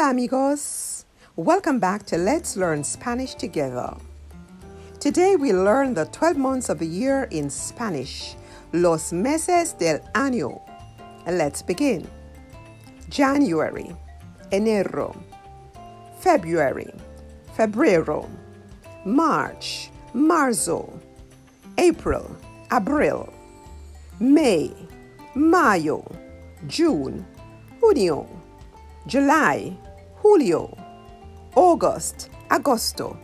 Hola amigos! Welcome back to Let's Learn Spanish Together. Today we learn the 12 months of the year in Spanish, los meses del año. Let's begin. January, enero. February, febrero. March, marzo. April, abril. May, mayo. June, junio. July, julio. August, agosto.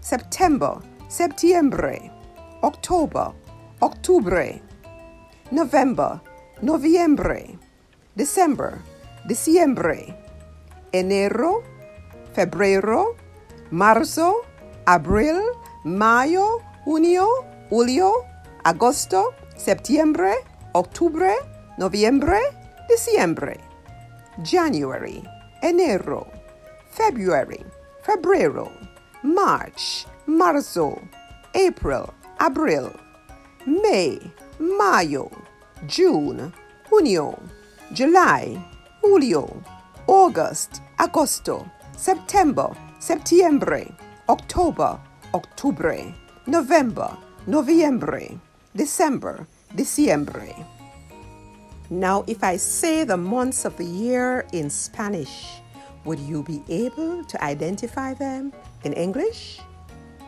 September, septiembre. October, octubre. November, noviembre. December, diciembre. Enero, febrero, marzo, abril, mayo, junio, julio, agosto, septiembre, octubre, noviembre, diciembre. January, enero. February, febrero. March, marzo. April, abril. May, mayo. June, junio. July, julio. August, agosto. September, septiembre. October, octubre. November, noviembre. December, diciembre. Now, if I say the months of the year in Spanish, would you be able to identify them in English?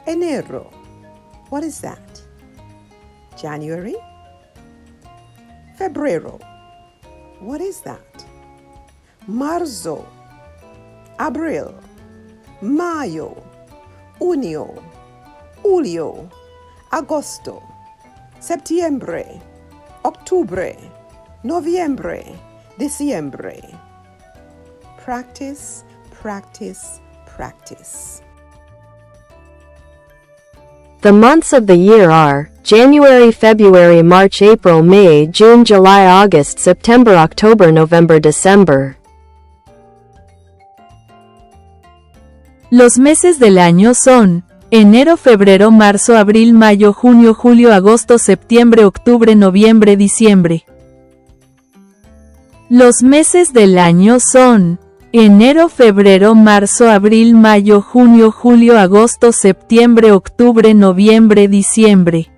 Enero. What is that? January. Febrero. What is that? Marzo. Abril. Mayo. Junio. Julio. Agosto. Septiembre. Octubre. Noviembre. Diciembre. Practice, practice, practice. The months of the year are January, February, March, April, May, June, July, August, September, October, November, December. Los meses del año son enero, febrero, marzo, abril, mayo, junio, julio, agosto, septiembre, octubre, noviembre, diciembre. Los meses del año son enero, febrero, marzo, abril, mayo, junio, julio, agosto, septiembre, octubre, noviembre, diciembre.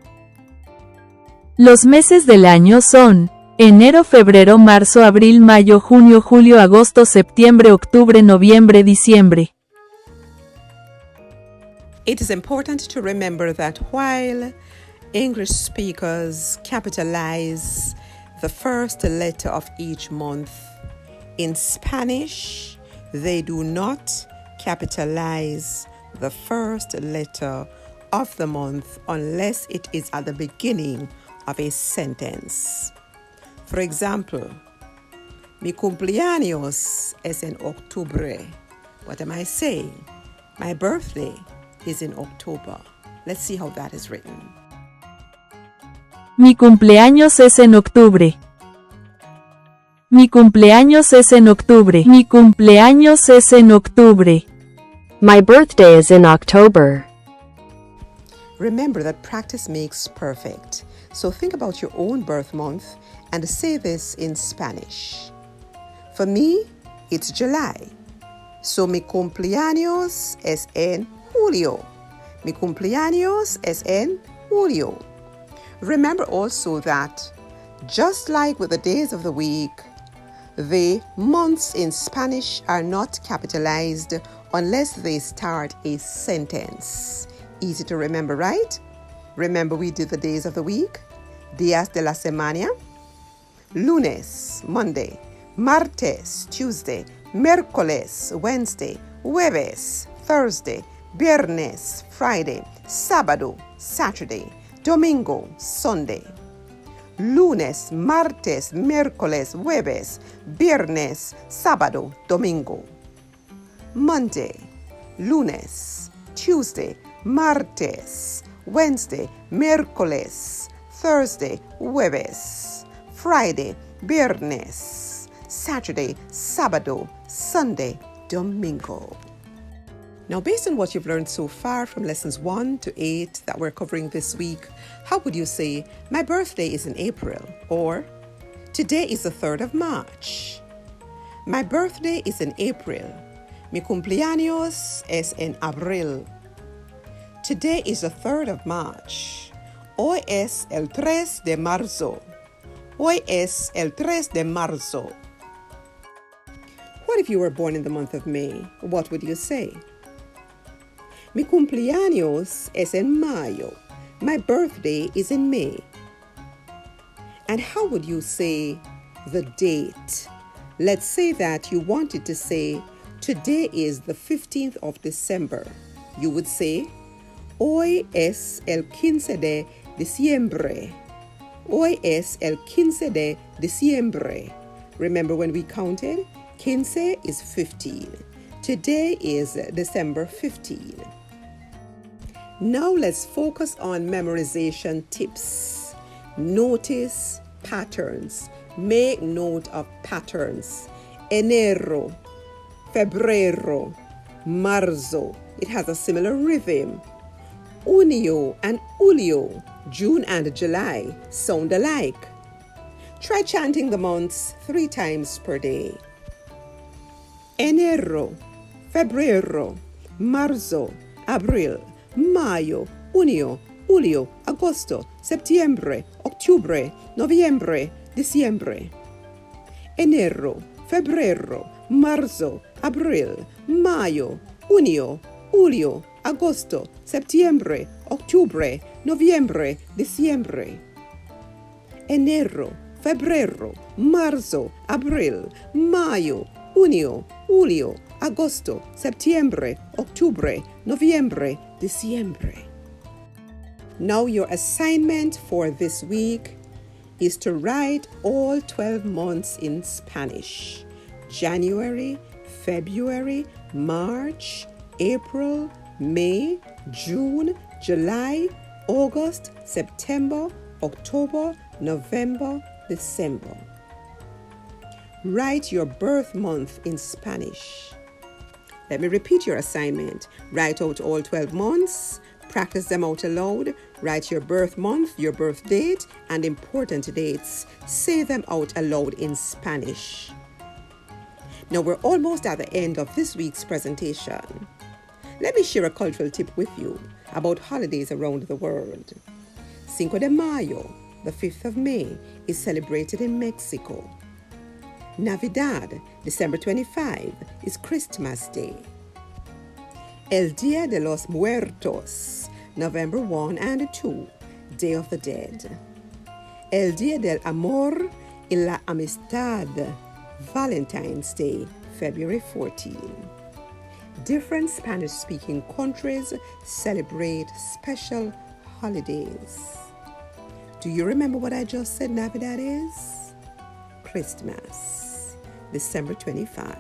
Los meses del año son enero, febrero, marzo, abril, mayo, junio, julio, agosto, septiembre, octubre, noviembre, diciembre. It is important to remember that while English speakers capitalize the first letter of each month, in Spanish, they do not capitalize the first letter of the month unless it is at the beginning of a sentence. For example, mi cumpleaños es en octubre. What am I saying? My birthday is in October. Let's see how that is written. Mi cumpleaños es en octubre. Mi cumpleaños es en octubre. Mi cumpleaños es en octubre. My birthday is in October. Remember that practice makes perfect. So think about your own birth month and say this in Spanish. For me, it's July. So mi cumpleaños es en julio. Mi cumpleaños es en julio. Remember also that, just like with the days of the week, the months in Spanish are not capitalized unless they start a sentence. Easy to remember, right? Remember we did the days of the week. Días de la semana. Lunes, Monday. Martes, Tuesday. Miércoles, Wednesday. Jueves, Thursday. Viernes, Friday. Sábado, Saturday. Domingo, Sunday. Lunes, martes, miércoles, jueves, viernes, sábado, domingo. Monday, lunes, Tuesday, martes, Wednesday, miércoles, Thursday, jueves, Friday, viernes, Saturday, sábado, Sunday, domingo. Now, based on what you've learned so far from lessons 1 to 8 that we're covering this week, how would you say, my birthday is in April, or today is the 3rd of March? My birthday is in April. Mi cumpleaños es en abril. Today is the 3rd of March. Hoy es el 3 de marzo. Hoy es el 3 de marzo. What if you were born in the month of May? What would you say? Mi cumpleaños es en mayo. My birthday is in May. And how would you say the date? Let's say that you wanted to say, today is the 15th of December. You would say, hoy es el 15 de diciembre. Hoy es el 15 de diciembre. Remember when we counted? 15 is 15. Today is December 15. Now let's focus on memorization tips. Notice patterns. Make note of patterns. Enero, febrero, marzo. It has a similar rhythm. Junio and julio, June and July, sound alike. Try chanting the months 3 times per day. Enero, febrero, marzo, abril, mayo, junio, julio, agosto, septiembre, octubre, noviembre, diciembre. Enero, febrero, marzo, abril, mayo, junio, julio, agosto, septiembre, octubre, noviembre, diciembre. Enero, febrero, marzo, abril, mayo, junio, julio, agosto, septiembre, octubre, noviembre, diciembre. Now your assignment for this week is to write all 12 months in Spanish. January, February, March, April, May, June, July, August, September, October, November, December. Write your birth month in Spanish. Let me repeat your assignment. Write out all 12 months. Practice them out aloud. Write your birth month, your birth date, and important dates. Say them out aloud in Spanish. Now we're almost at the end of this week's presentation. Let me share a cultural tip with you about holidays around the world. Cinco de Mayo, the 5th of May, is celebrated in Mexico. Navidad, December 25, is Christmas Day. El Día de los Muertos, November 1 and 2, Day of the Dead. El Día del Amor y la Amistad, Valentine's Day, February 14. Different Spanish-speaking countries celebrate special holidays. Do you remember what I just said Navidad is? Christmas, December 25.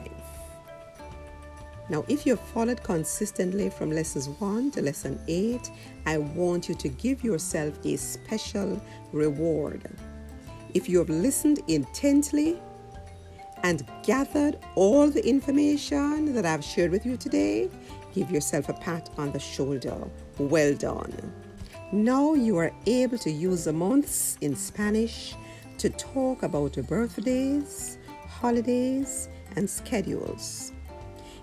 Now, if you've followed consistently from lessons 1 to lesson 8, I want you to give yourself a special reward. If you have listened intently and gathered all the information that I've shared with you today, give yourself a pat on the shoulder. Well done. Now you are able to use the months in Spanish to talk about your birthdays, holidays, and schedules.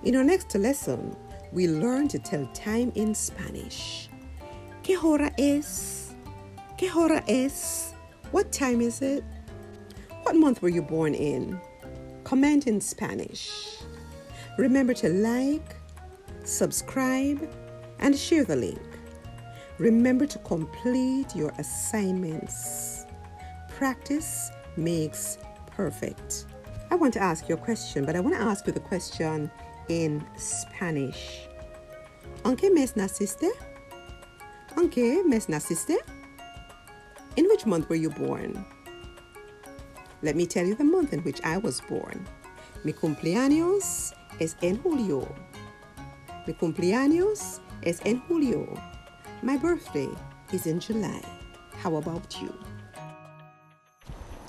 In our next lesson, we learn to tell time in Spanish. ¿Qué hora es? ¿Qué hora es? What time is it? What month were you born in? Comment in Spanish. Remember to like, subscribe, and share the link. Remember to complete your assignments. Practice makes perfect. I want to ask you a question, but I want to ask you the question in Spanish. ¿En qué mes naciste? ¿En qué mes naciste? In which month were you born? Let me tell you the month in which I was born. Mi cumpleaños es en julio. Mi cumpleaños es en julio. My birthday is in July. How about you?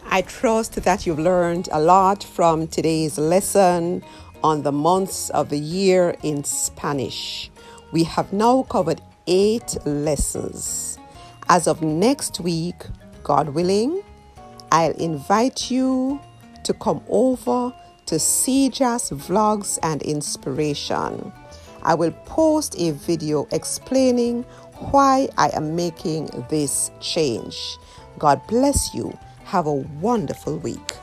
I trust that you've learned a lot from today's lesson on the months of the year in Spanish. We have now covered 8 lessons. As of next week, God willing, I'll invite you to come over to CJAS Vlogs and Inspiration. I will post a video explaining why I am making this change. God bless you. Have a wonderful week.